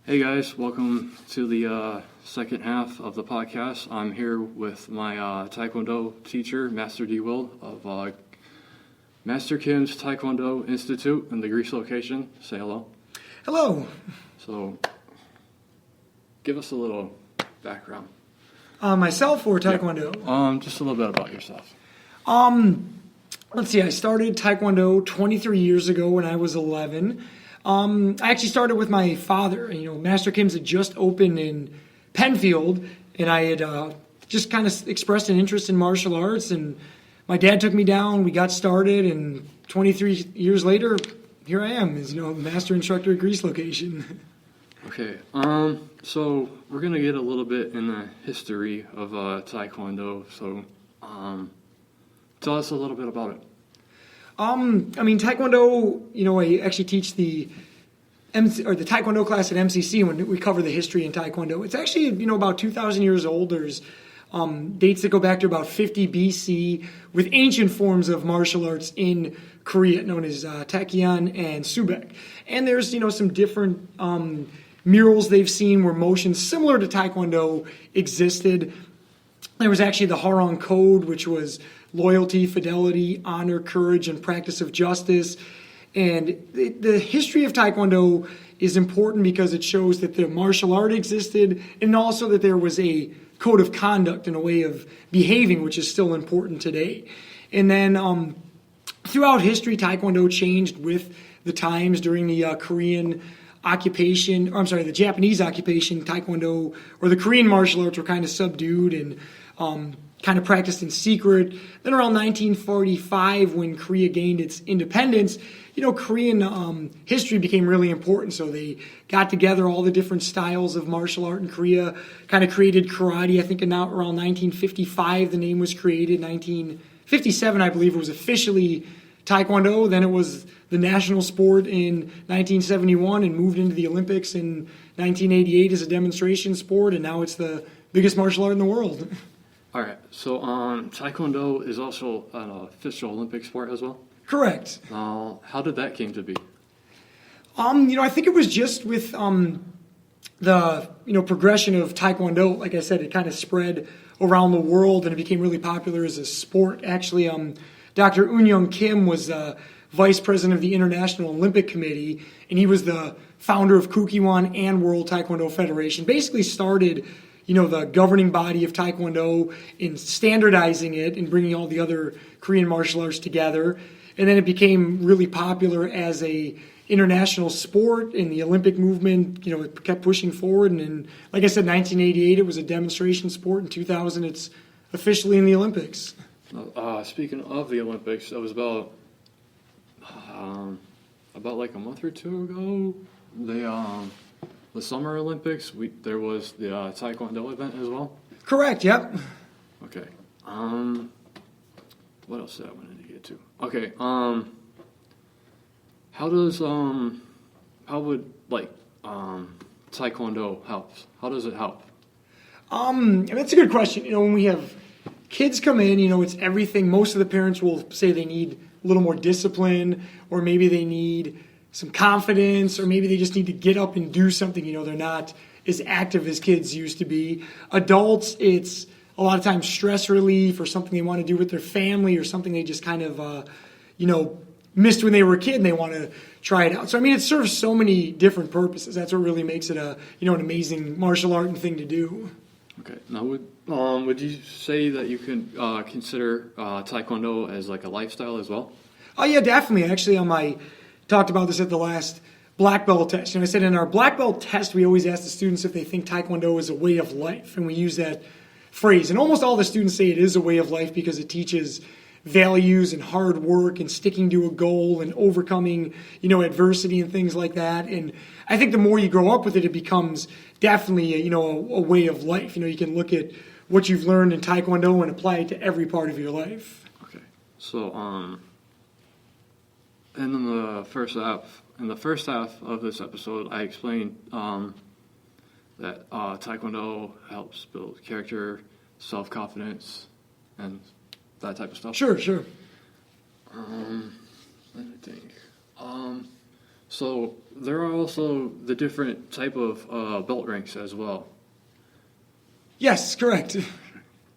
Hey guys, welcome to the second half of the podcast. I'm here with my Taekwondo teacher, Master DeWild of Master Kim's Taekwondo Institute in the Greece location. Say hello. Hello. So, give us a little background. Myself or Taekwondo? Just a little bit about yourself. Let's see, I started Taekwondo 23 years ago when I was 11. I actually started with my father. Master Kim's had just opened in Penfield, and I had just kind of expressed an interest in martial arts, and my dad took me down, we got started, and 23 years later, here I am as, master instructor at Greece location. Okay, so we're going to get a little bit in the history of Taekwondo, so tell us a little bit about it. Taekwondo, I actually teach the Taekwondo class at MCC when we cover the history in Taekwondo. It's actually, about 2,000 years old. There's dates that go back to about 50 BC with ancient forms of martial arts in Korea known as Taekyon and Subek. And there's, some different murals they've seen where motions similar to Taekwondo existed. There was actually the Harong Code, which was loyalty, fidelity, honor, courage, and practice of justice. And the history of Taekwondo is important because it shows that the martial art existed and also that there was a code of conduct and a way of behaving, which is still important today. And then throughout history, Taekwondo changed with the times during the Korean occupation, the Japanese occupation. Taekwondo or the Korean martial arts were kind of subdued and kind of practiced in secret. Then around 1945, when Korea gained its independence, Korean history became really important. So they got together all the different styles of martial art in Korea, kind of created karate. I think around 1955, the name was created. 1957, I believe, it was officially Taekwondo. Then it was the national sport in 1971 and moved into the Olympics in 1988 as a demonstration sport. And now it's the biggest martial art in the world. All right, so Taekwondo is also an official Olympic sport as well? Correct. How did that came to be? I think it was just with the progression of Taekwondo. Like I said, it kind of spread around the world and it became really popular as a sport. Actually, Dr. Eun-Young Kim was vice president of the International Olympic Committee, and he was the founder of Kukkiwon and World Taekwondo Federation. Basically started the governing body of Taekwondo in standardizing it and bringing all the other Korean martial arts together. And then it became really popular as a international sport in the Olympic movement. It kept pushing forward. And in, like I said, 1988, it was a demonstration sport. In 2000, it's officially in the Olympics. Speaking of the Olympics, it was about like a month or two ago. The Summer Olympics, there was the Taekwondo event as well? Correct, yep. Okay. What else did I want to get to? Okay, how would Taekwondo help? How does it help? That's a good question. When we have kids come in, it's everything. Most of the parents will say they need a little more discipline, or maybe they need some confidence, or maybe they just need to get up and do something. They're not as active as kids used to be. Adults, it's a lot of times stress relief or something they want to do with their family or something they just kind of, missed when they were a kid and they want to try it out. So, it serves so many different purposes. That's what really makes it an amazing martial art and thing to do. Okay. Now, would you say that you can consider Taekwondo as like a lifestyle as well? Oh, yeah, definitely. Actually, I talked about this at the last black belt test. I said in our black belt test, we always ask the students if they think Taekwondo is a way of life, and we use that phrase. And almost all the students say it is a way of life because it teaches values and hard work and sticking to a goal and overcoming, adversity and things like that. And I think the more you grow up with it, it becomes definitely, a way of life. You can look at what you've learned in Taekwondo and apply it to every part of your life. Okay. So, and in the first half of this episode, I explained that Taekwondo helps build character, self-confidence, and that type of stuff. Sure. Let me think. So there are also the different type of belt ranks as well. Yes, correct.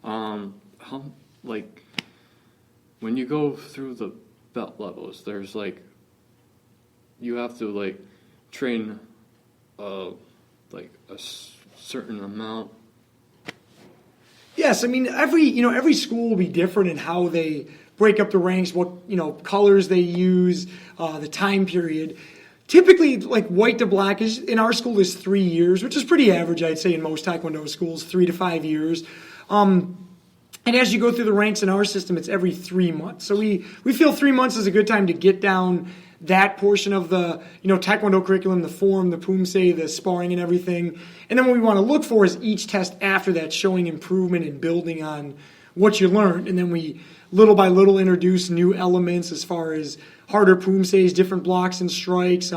How like when you go through the belt levels, there's like you have to like train like a certain amount. Yes, I mean every school will be different in how they break up the ranks, what colors they use, the time period. Typically, like white to black is in our school is 3 years, which is pretty average, I'd say, in most Taekwondo schools, 3 to 5 years. And as you go through the ranks in our system, it's every 3 months. So we feel 3 months is a good time to get down that portion of the Taekwondo curriculum, the form, the poomsae, the sparring, and everything. And then what we want to look for is each test after that showing improvement and building on what you learned. And then we little by little introduce new elements as far as harder poomsaes, different blocks and strikes.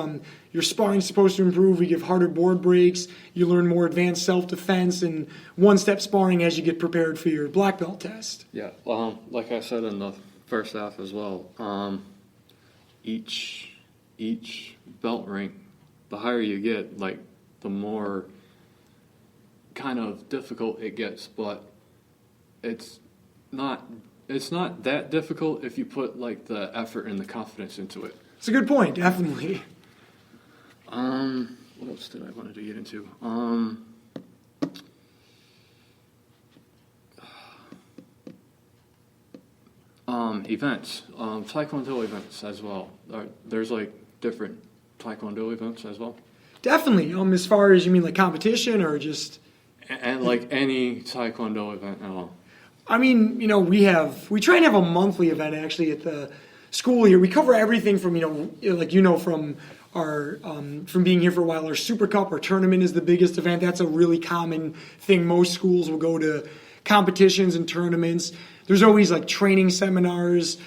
Your sparring's supposed to improve. We give harder board breaks. You learn more advanced self-defense and one-step sparring as you get prepared for your black belt test. Yeah, like I said in the first half as well, each belt rank, the higher you get, like the more kind of difficult it gets. But it's not that difficult if you put like the effort and the confidence into it. It's a good point, definitely. What else did I want to get into? Events, Taekwondo events as well. There's like different Taekwondo events as well. Definitely. As far as you mean like competition or just and like any Taekwondo event at all. I mean, we try and have a monthly event actually at the school here. We cover everything from from our from being here for a while. Our Super Cup, our tournament is the biggest event. That's a really common thing. Most schools will go to competitions and tournaments. There's always like training seminars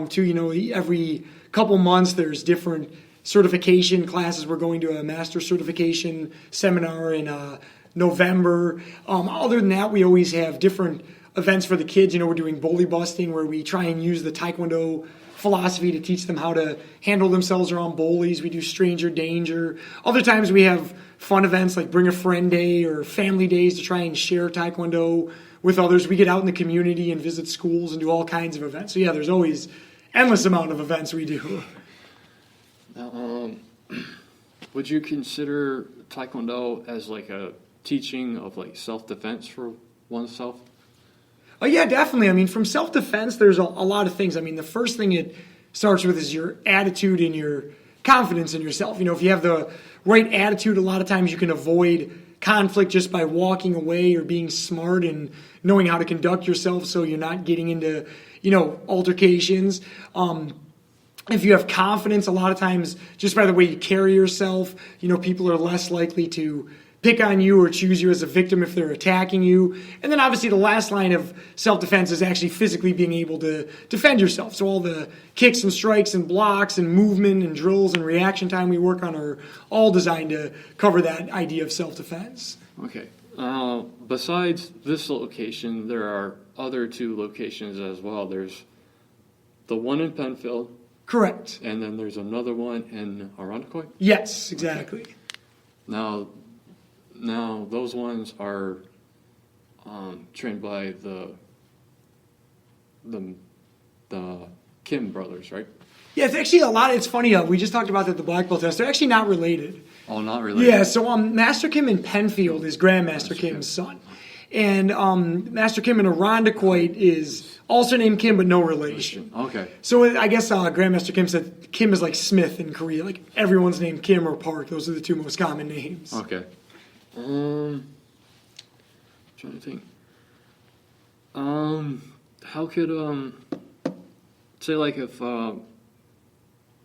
too. Every couple months there's different certification classes. We're going to a master certification seminar in November. Other than that, we always have different events for the kids. We're doing bully busting where we try and use the Taekwondo philosophy to teach them how to handle themselves around bullies. We do stranger danger. Other times we have fun events like Bring a Friend Day or Family Days to try and share Taekwondo with others. We get out in the community and visit schools and do all kinds of events. So yeah, there's always endless amount of events we do. Now, would you consider Taekwondo as like a teaching of like self-defense for oneself? Oh yeah, definitely. I mean, from self-defense, there's a lot of things. I mean, the first thing it starts with is your attitude and your confidence in yourself. If you have the right attitude, a lot of times you can avoid conflict just by walking away or being smart and knowing how to conduct yourself so you're not getting into, altercations. If you have confidence, a lot of times just by the way you carry yourself, people are less likely to pick on you or choose you as a victim if they're attacking you. And then obviously the last line of self-defense is actually physically being able to defend yourself. So all the kicks and strikes and blocks and movement and drills and reaction time we work on are all designed to cover that idea of self-defense. Okay. Besides this location, there are other 2 locations as well. There's the one in Penfield. Correct. And then there's another one in Arundecoy? Yes, exactly. Okay. Now, those ones are trained by the Kim brothers, right? Yeah, it's actually it's funny, we just talked about that the black belt test. They're actually not related. Oh, not related? Yeah, so Master Kim in Penfield is Grandmaster Kim's son. And Master Kim in Arundecoy is also named Kim, but no relation. Okay. So I guess Grandmaster Kim said Kim is like Smith in Korea. Like everyone's named Kim or Park. Those are the 2 most common names. Okay. Trying to think. How could say like if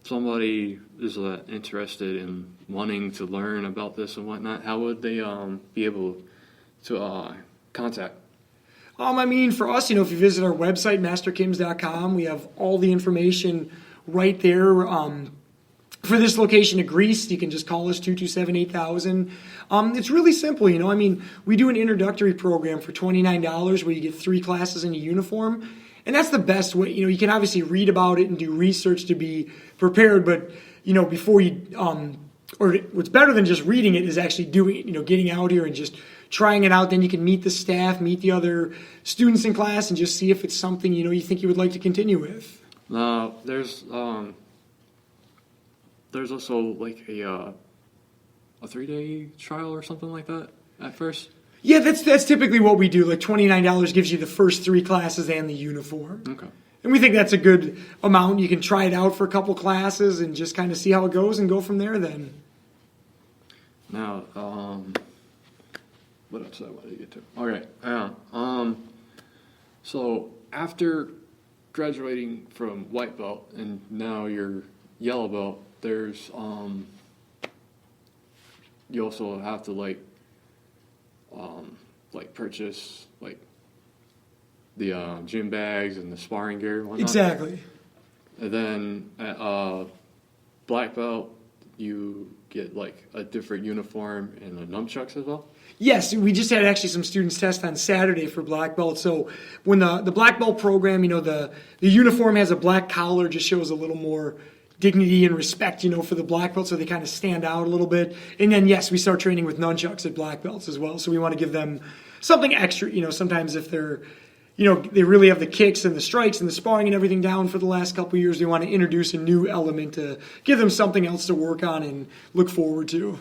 somebody is interested in wanting to learn about this and whatnot, how would they be able to contact? I mean, for us, if you visit our website, masterkims.com, we have all the information right there. For this location of Greece, you can just call us 227-8000. It's really simple, I mean, we do an introductory program for $29 where you get 3 classes in a uniform. And that's the best way. You can obviously read about it and do research to be prepared, but before you, or what's better than just reading it is actually doing it, getting out here and just trying it out. Then you can meet the staff, meet the other students in class, and just see if it's something, you think you would like to continue with. There's also like a 3-day trial or something like that at first. Yeah, that's typically what we do. Like $29 gives you the first 3 classes and the uniform. Okay. And we think that's a good amount. You can try it out for a couple classes and just kind of see how it goes and go from there then. Now, what else I wanted to get to? All right. So after graduating from white belt and now you're yellow belt, there's you also have to like purchase like the gym bags and the sparring gear and whatnot. Exactly. And then at black belt, you get like a different uniform and the nunchucks as well. Yes, we just had actually some students test on Saturday for black belt. So when the black belt program, the uniform has a black collar, just shows a little more dignity and respect, for the black belt, so they kind of stand out a little bit. And then, yes, we start training with nunchucks at black belts as well. So we want to give them something extra. Sometimes if they're, they really have the kicks and the strikes and the sparring and everything down for the last couple of years, we want to introduce a new element to give them something else to work on and look forward to.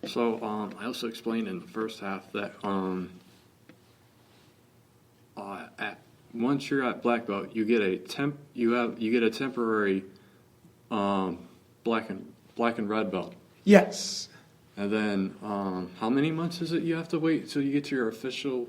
So I also explained in the first half that once you're at black belt, you get a temporary black and red belt. Yes. And then how many months is it you have to wait till you get to your official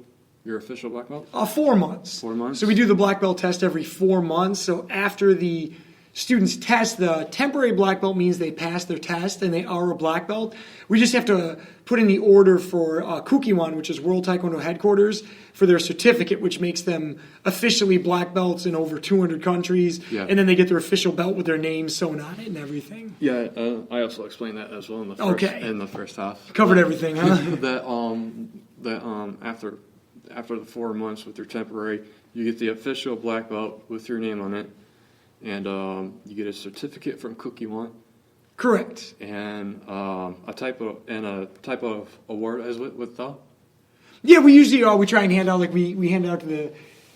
black belt? 4 months. 4 months. So we do the black belt test every 4 months. So after the students test, the temporary black belt means they pass their test and they are a black belt. We just have to put in the order for Kukiwon, which is World Taekwondo Headquarters, for their certificate, which makes them officially black belts in over 200 countries. Yeah. And then they get their official belt with their name sewn on it and everything. Yeah, I also explained that as well in the first half. Covered everything, huh? that after the 4 months with your temporary, you get the official black belt with your name on it. And you get a certificate from Kukiwon. Correct. And a type of award as with that. Yeah, we usually we try and hand out we hand out to the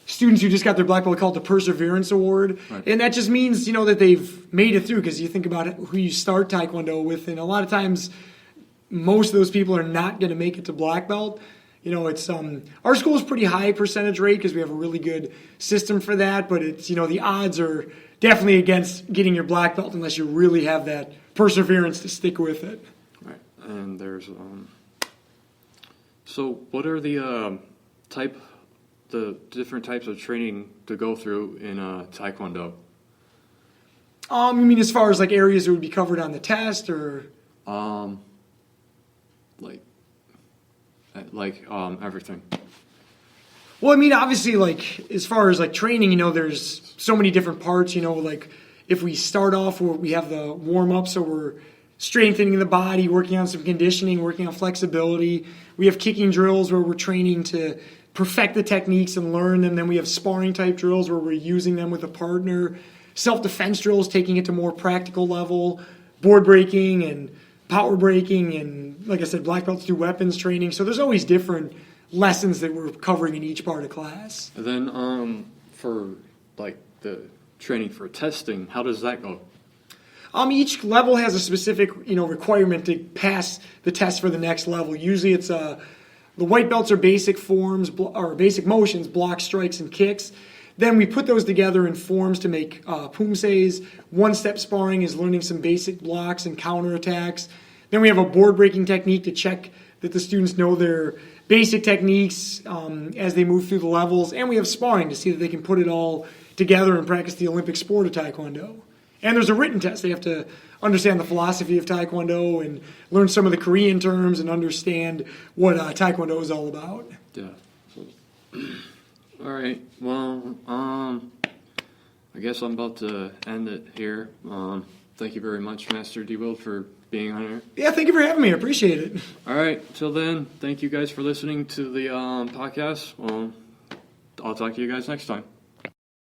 students who just got their black belt called the Perseverance Award, right. And that just means that they've made it through, because you think about who you start Taekwondo with, and a lot of times most of those people are not going to make it to black belt. It's our school is pretty high percentage rate because we have a really good system for that, but it's the odds are definitely against getting your black belt unless you really have that perseverance to stick with it. Right. And there's so what are the different types of training to go through in Taekwondo? You mean as far as areas that would be covered on the test, or everything? Well, I mean, obviously, as far as training, there's so many different parts. If we start off where we have the warm up, so we're strengthening the body, working on some conditioning, working on flexibility. We have kicking drills where we're training to perfect the techniques and learn them. Then we have sparring type drills where we're using them with a partner. Self-defense drills, taking it to more practical level. Board breaking and power breaking, and like I said, black belts do weapons training. So there's always different lessons that we're covering in each part of class. And then for the training for testing, how does that go? Each level has a specific requirement to pass the test for the next level. Usually it's the white belts are basic forms or basic motions, blocks, strikes, and kicks. Then we put those together in forms to make pumseis. One-step sparring is learning some basic blocks and counterattacks. Then we have a board-breaking technique to check that the students know their basic techniques as they move through the levels. And we have sparring to see that they can put it all together and practice the Olympic sport of Taekwondo. And there's a written test. They have to understand the philosophy of Taekwondo and learn some of the Korean terms and understand what Taekwondo is all about. Yeah. All right. Well, I guess I'm about to end it here. Thank you very much, Master DeWild, for being on here. Yeah, thank you for having me. I appreciate it. All right. Till then, thank you guys for listening to the podcast. Well, I'll talk to you guys next time.